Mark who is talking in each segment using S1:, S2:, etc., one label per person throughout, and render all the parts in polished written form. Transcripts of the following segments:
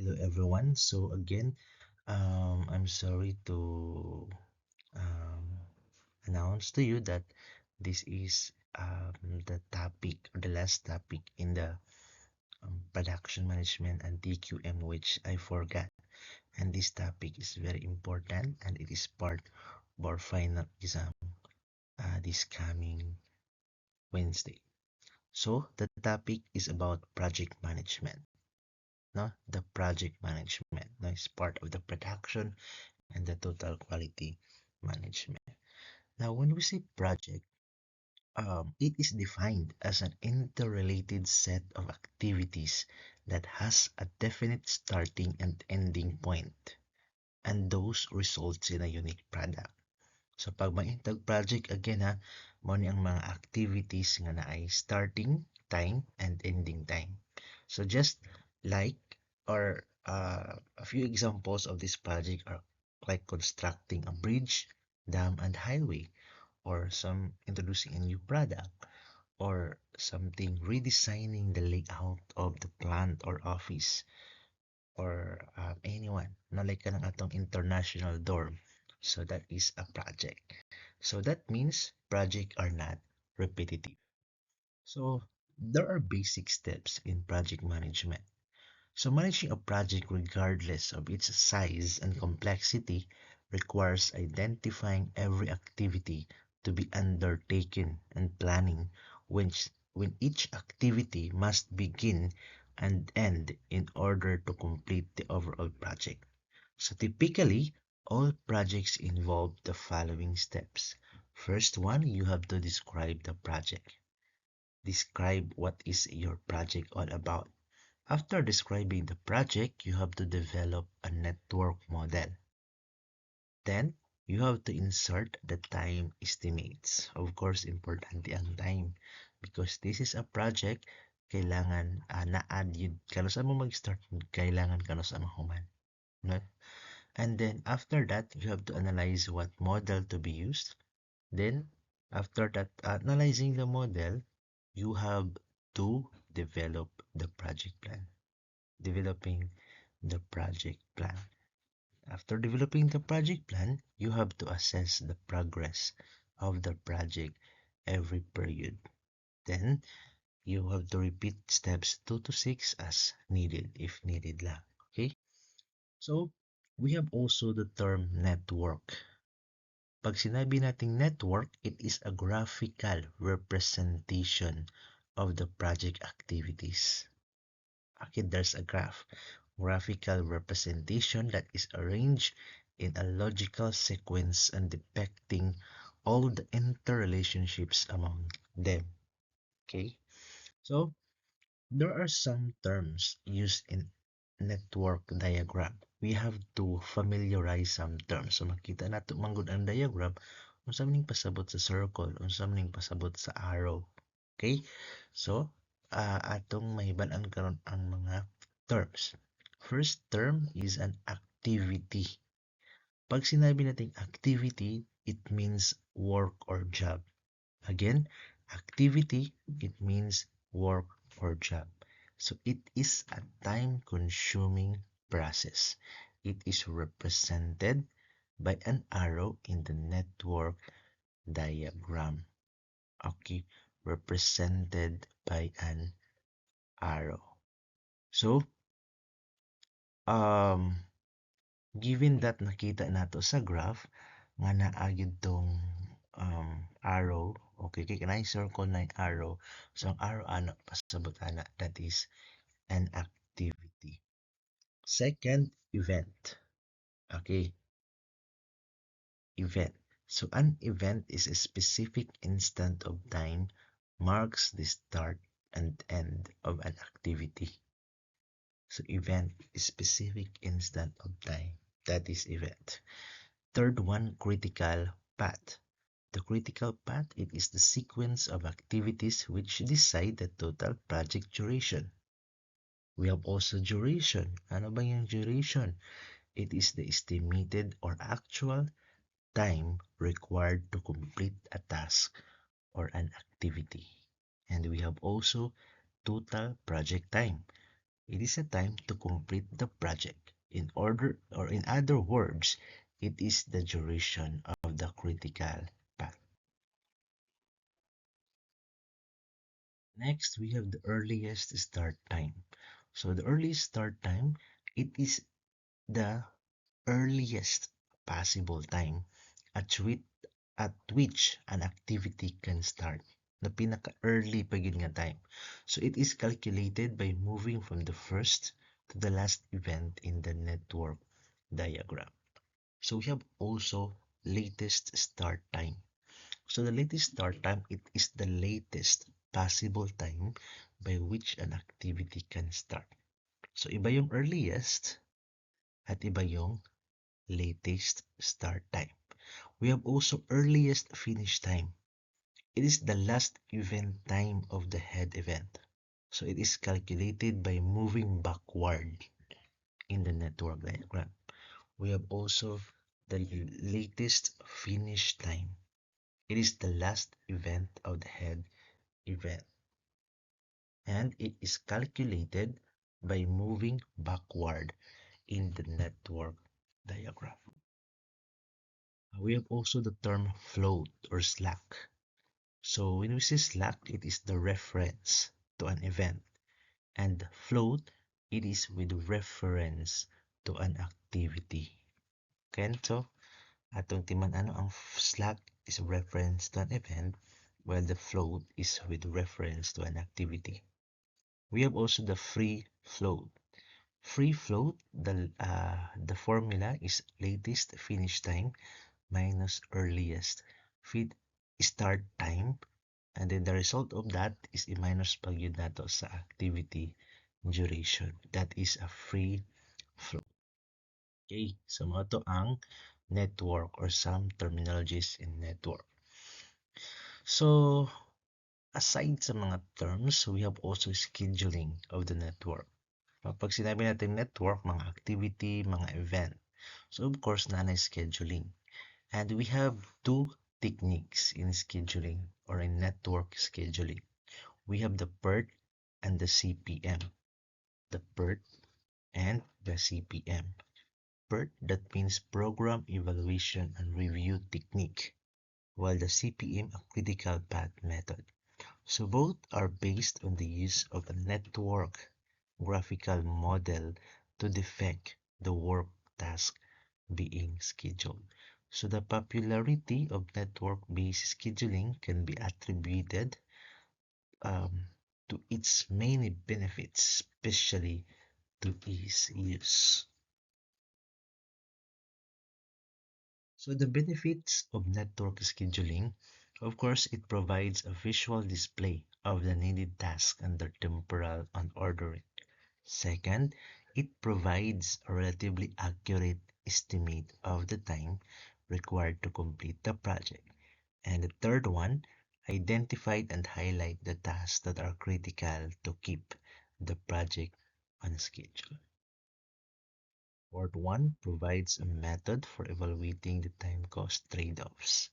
S1: Hello everyone. So again, I'm sorry to um, announce to you that this is the topic, or the last topic in the production management and TQM, which I forgot. And this topic is very important, and it is part of our final exam this coming Wednesday. So the topic is about project management. No, the project management, no, is part of the production and the total quality management. Now, when we say project, it is defined as an interrelated set of activities that has a definite starting and ending point, and those results in a unique product. So, pag maintag project, again ha, mo ni ang mga activities nga na ay starting time and ending time. So, just like, or a few examples of this project are like constructing a bridge, dam, and highway, or some introducing a new product, or something redesigning the layout of the plant or office, or anyone na like kanang atong international dorm. So that is a project. So that means projects are not repetitive. So there are basic steps in project management. So managing a project regardless of its size and complexity requires identifying every activity to be undertaken and planning when each activity must begin and end in order to complete the overall project. So typically, all projects involve the following steps. First one, you have to describe the project. Describe what is your project all about. After describing the project, you have to develop a network model. Then, you have to insert the time estimates. Of course, importante ang time because this is a project, kailangan na-add yun. Kano saan mo mag-start, kailangan kano saan mahuman. No? And then, after that, you have to analyze what model to be used. Then, after that, analyzing the model, you have to develop the project plan. Developing the project plan. After developing the project plan, you have to assess the progress of the project every period. Then, you have to repeat steps 2 to 6 as needed, if needed lang. Okay? So, we have also the term network. Pag sinabi nating network, it is a graphical representation of the project activities. Okay, there's a graphical representation that is arranged in a logical sequence and depicting all the interrelationships among them. Okay, so there are some terms used in network diagram. We have to familiarize some terms. So makita nato manggod ang diagram, unsa maning pasabot sa circle, unsa maning pasabot sa arrow. Okay? So, atong mahibalan karon ang mga terms. First term is an activity. Pag sinabi nating activity, it means work or job. Again, activity, it means work or job. So it is a time-consuming process. It is represented by an arrow in the network diagram. Okay, represented by an arrow. So, given that nakita nato sa graph, nga naagid tong arrow, okay, kay kanay circle na yung arrow. So, ang arrow ana pasabot ana, that is an activity. Second, event. Okay, event. So, an event is a specific instant of time marks the start and end of an activity. So event is specific instant of time. That is event. Third one, critical path. The critical path, it is the sequence of activities which decide the total project duration. We have also duration. Ano ba yung duration? It is the estimated or actual time required to complete a task or an activity. And we have also total project time. It is a time to complete the project. In order, or in other words, it is the duration of the critical path. Next, we have the earliest start time. So the earliest start time, it is the earliest possible time at which, an activity can start. Na pinaka-early pa yun nga time. So it is calculated by moving from the first to the last event in the network diagram. So we have also latest start time. So the latest start time, it is the latest possible time by which an activity can start. So iba yung earliest at iba yung latest start time. We have also earliest finish time. It is the last event time of the head event. So it is calculated by moving backward in the network diagram. We have also the latest finish time. It is the last event of the head event. And it is calculated by moving backward in the network diagram. We have also the term float or slack. So when we say slack, it is the reference to an event. And float, it is with reference to an activity. Okay, so atong timan ano ang slack is reference to an event, while the float is with reference to an activity. We have also the free float. Free float, the formula is latest finish time minus earliest feed start time, and then the result of that is i-minus pag yun nato sa activity duration. That is a free flow. Okay, so mga to ang network or some terminologies in network. So, aside sa mga terms, we have also scheduling of the network. Pag sinabi natin network, mga activity, mga event. So, of course, nanay scheduling. And we have two techniques in scheduling or in network scheduling. We have the PERT and the CPM. The PERT and the CPM. PERT, that means Program Evaluation and Review Technique, while the CPM, a critical path method. So both are based on the use of a network graphical model to defect the work task being scheduled. So the popularity of network-based scheduling can be attributed um, to its many benefits, especially to ease use. So the benefits of network scheduling, of course, it provides a visual display of the needed task under temporal ordering. Second, it provides a relatively accurate estimate of the time required to complete the project. And the third one, identify and highlight the tasks that are critical to keep the project on schedule. Fourth one, provides a method for evaluating the time cost trade-offs.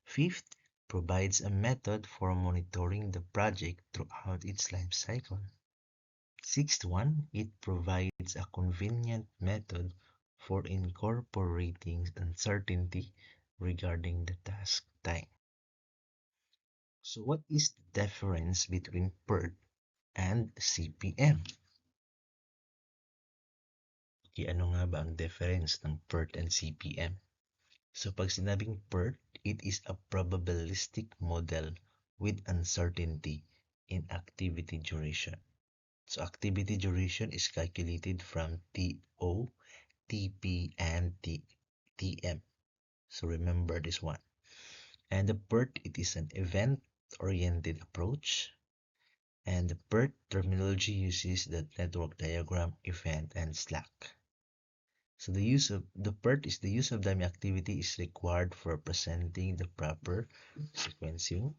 S1: Fifth, provides a method for monitoring the project throughout its life cycle. Sixth one, it provides a convenient method for incorporating uncertainty regarding the task time. So what is the difference between PERT and CPM? Okay, ano nga ba ang difference ng PERT and CPM? So pag sinabing PERT, it is a probabilistic model with uncertainty in activity duration. So activity duration is calculated from TO, TP, and TM. So remember this one. And the PERT, it is an event-oriented approach. And the PERT terminology uses the network diagram, event, and slack. So the use of the PERT is the use of dummy activity is required for presenting the proper sequencing.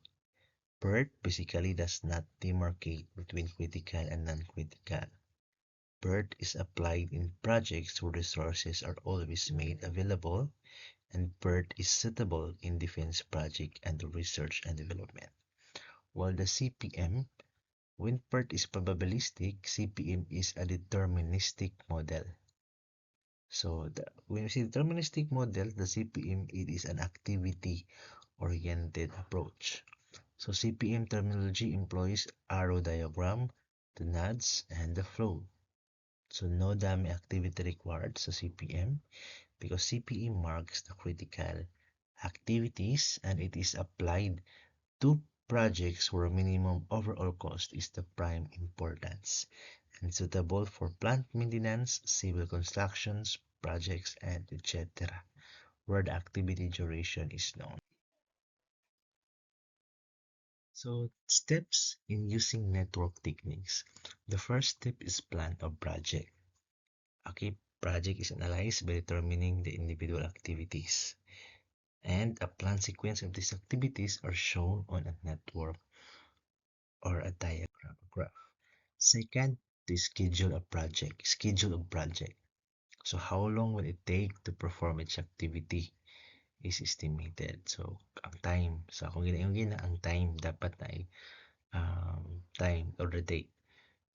S1: PERT basically does not demarcate between critical and non-critical. PERT is applied in projects where resources are always made available, and PERT is suitable in defense project and research and development. While the CPM, When PERT is probabilistic, CPM is a deterministic model. So when you see deterministic model, the CPM, it is an activity-oriented approach. So CPM terminology employs arrow diagram, the nodes, and the flow. So no dummy activity required sa CPM because CPM marks the critical activities and it is applied to projects where minimum overall cost is the prime importance and suitable for plant maintenance, civil constructions, projects, and etc., where the activity duration is known. So, steps in using network techniques. The first step is plan of project. Okay, project is analyzed by determining the individual activities. And a plan sequence of these activities are shown on a network or a diagram or graph. Second, to schedule a project. Schedule a project. So how long will it take to perform each activity is estimated. So ang time. So kung gina ang time dapat ay time or the date.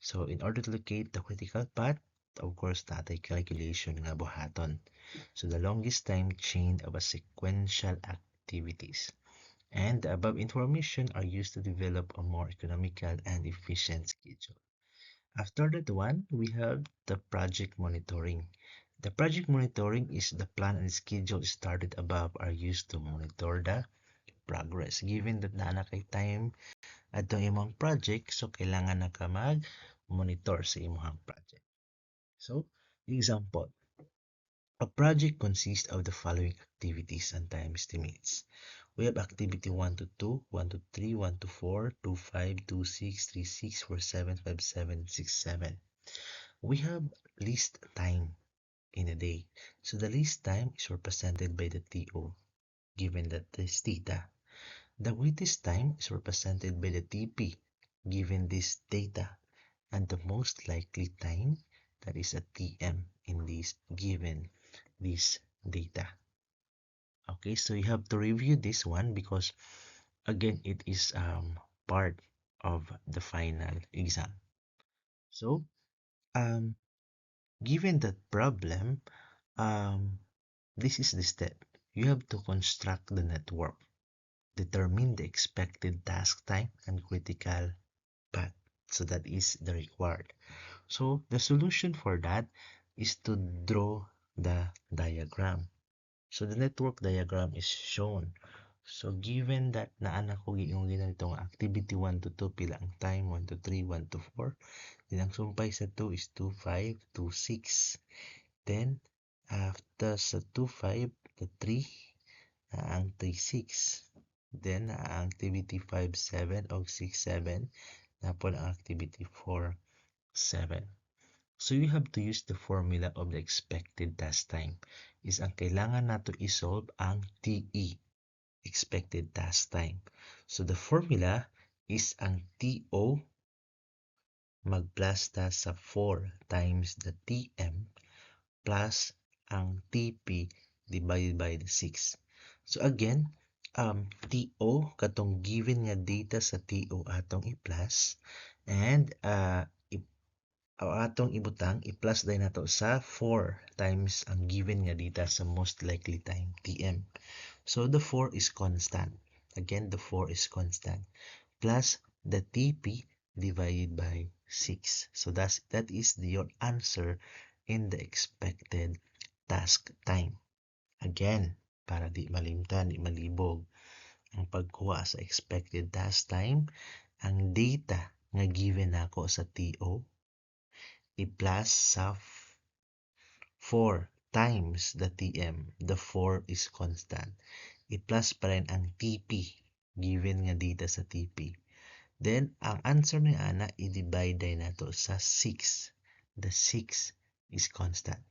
S1: So in order to locate the critical path, of course, natay calculation nga buhaton. So the longest time chain of a sequential activities. And the above information are used to develop a more economical and efficient schedule. After that one, we have the project monitoring. The project monitoring is the plan and schedule started above are used to monitor the progress. Given that na kay time at imong project, so kailangan na ka mag-monitor sa imong project. So, example, a project consists of the following activities and time estimates. We have activity 1 to 2, 1 to 3, 1 to 4, 2, 5, 2, 6, 3, 6, 4, 7, 5, 7, 6, 7. We have least time in a day. So the least time is represented by the TO, given that this theta. The greatest time is represented by the TP, given this data. And the most likely time, that is a TM in this given this data. Okay, so you have to review this one because again it is part of the final exam. So given that problem, this is the step. You have to construct the network, determine the expected task time and critical path. So that is the required. So the solution for that is to draw the diagram. So the network diagram is shown. So given that naana ko yung ginitong activity 1 to 2 pila ang time 1 to 3, 1 to 4. Then ang sumpay sa 2 is 2, 5, 2, 6. Then after sa 2, 5, the 3, ang 3, 6. Then ang activity 5, 7 o 6, 7. Napon ang activity 4, 7. So you have to use the formula of the expected task time. Is ang kailangan nato isolve ang TE, expected task time. So the formula is ang TO mag-plus ta sa 4 times the TM plus ang TP divided by the 6. So again, TO katong given nga data sa TO atong i-plus and atong ibutang i-plus din nato sa 4 times ang given nga data sa most likely time TM. So the 4 is constant. Again, the 4 is constant plus the TP divided by 6. So that is your answer in the expected task time. Again, para di malimtan, di malibog ang pagkuha sa expected task time, ang data nga given nako sa TO i-plus sa 4 times the TM. The 4 is constant. I-plus pa rin ang TP given nga data sa TP. Then, ang answer ni Ana, i-divide din nato sa 6. The 6 is constant.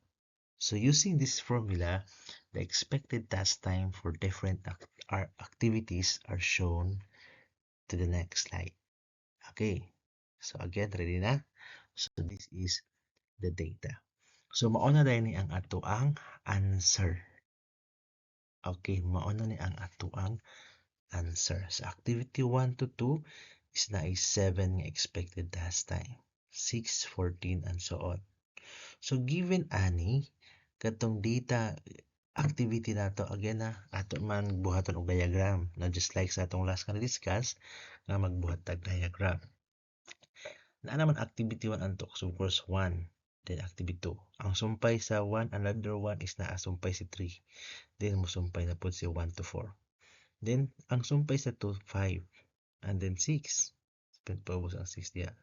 S1: So, using this formula, the expected task time for different activities are shown to the next slide. Okay. So, again, ready na? So, this is the data. So, mauna dahil ni ang ato ang answer. Okay, mauna ni ang ato ang answer. Sa activity 1 to 2, is na is 7 nga expected task time. 6, 14, and so on. So given ani, katong data activity nato again na ato man buhaton og diagram na just like sa atong last nga discuss nga magbuhat tag diagram. Naa naman activity 1 antok so course 1, then activity 2. Ang sumpay sa 1 another 1 is naa sumpay si 3. Then mosumpay na pud si 1 to 4. Then ang sumpay sa 2 5 and then 6. Paubos ang 6 diya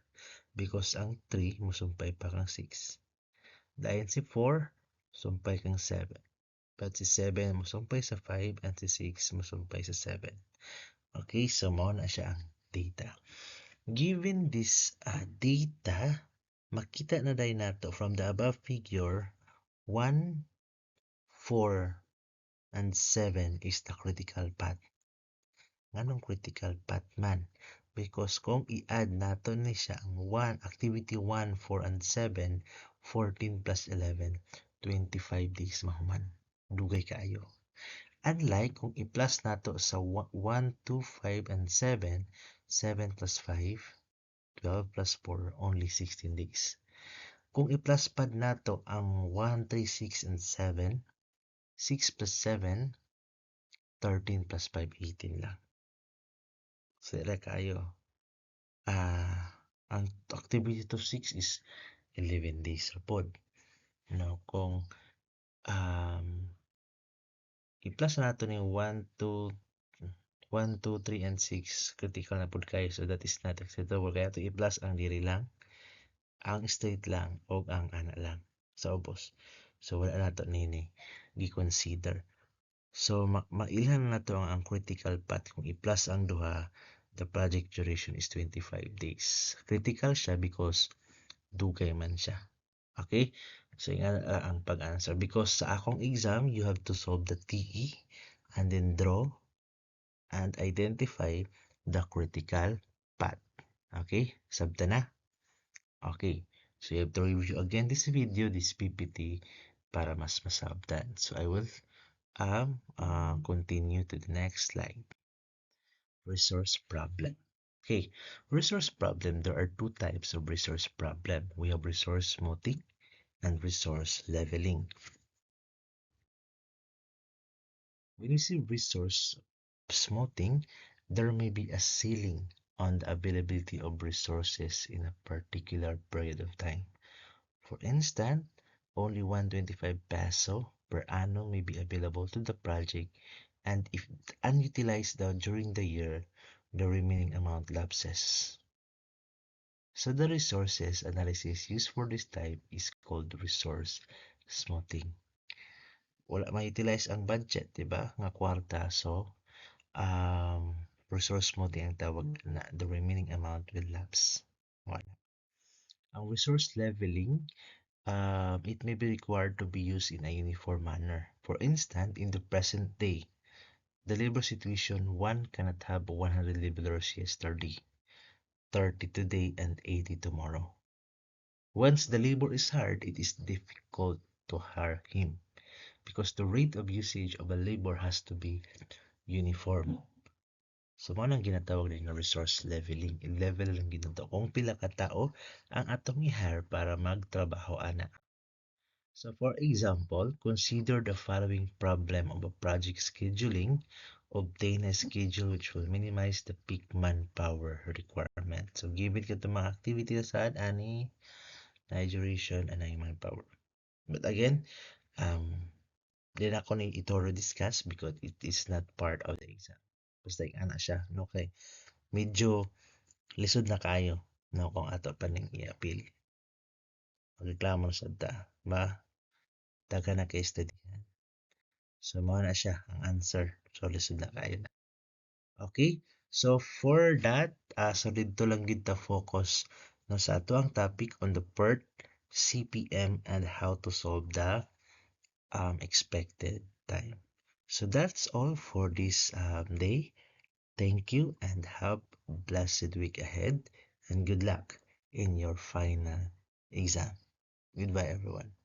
S1: because ang 3 mosumpay pa kang 6. Dayon si 4 sumpay kang 7. But si 7 mosumpay sa 5 and si 6 mosumpay sa 7. Okay, so mao na siya ang data. Given this data, makita na dahil nato from the above figure, 1, 4, and 7 is the critical path. Nganong critical path man? Because kung i-add nato ni siya ang 1, activity 1, 4, and 7, 14 plus 11, 25 days mahuman. Dugay kaayo. Unlike kung i-plus nato sa 1, 2, 5, and 7, 7 plus 5, 12 plus 4, only 16 days. Kung i-plus pad nato ang 1, 3, 6, and 7, 6 plus 7, 13 plus 5, 18 lang. So, kayo. Ang activity to 6 is 11 days rapod. No, kung i-plus nato ni 1, 2, 3, and 6, critical na pud kayo. So, that is not acceptable. Kaya ito i-plus ang diri lang, ang straight lang, o ang ana lang sa ubos. So, wala nato nini gi-consider. So, mailhan na to ang critical path. Kung i-plus ang duha, the project duration is 25 days. Critical siya because dugay man siya. Okay? So, yan ang pag-answer. Because sa akong exam, you have to solve the TE and then draw and identify the critical path. Okay? Sabta na? Okay. So, you have to review again this video, this PPT, para mas masabtan. So, I will continue to the next slide. Resource problem. Okay, resource problem. There are two types of resource problem. We have resource smoothing and resource leveling. When you see resource smoothing, there may be a ceiling on the availability of resources in a particular period of time. For instance, only 125 peso per annum may be available to the project, and if unutilized during the year, the remaining amount lapses. So the resources analysis used for this type is called resource smoothing. Wala ma-utilize ang budget, di ba? Nga kwarta. So, resource smoothing ang tawag na the remaining amount will lapse. Wala. Ang resource leveling, it may be required to be used in a uniform manner. For instance, in the present day, the labor situation, one cannot have 100 laborers yesterday, 30 today, and 80 tomorrow. Once the labor is hard, it is difficult to hire him because the rate of usage of a labor has to be uniform. So, mo nang ginatawag din nga resource leveling. I-level lang ginito kung pila ka tao ang atong i-hire para magtrabaho ana. So, for example, consider the following problem of a project scheduling. Obtain a schedule which will minimize the peak manpower requirement. So, given ka itong mga activity na saan, ani, na duration, and manpower. But again, din ako ni ito discuss because it is not part of the exam. Basta ana siya, no? Okay. Medyo lisod na kayo, no? Kung ato pa ning i-appeal. Magreklamo sa ta, ba? Daga na kay studyhan. So, mao na siya ang answer. So, lisod na kayo na. Okay? So, for that, so dito lang gid ta focus no sa ato ang topic on the PERT, CPM, and how to solve the expected time. So, that's all for this day. Thank you and have a blessed week ahead and good luck in your final exam. Goodbye, everyone.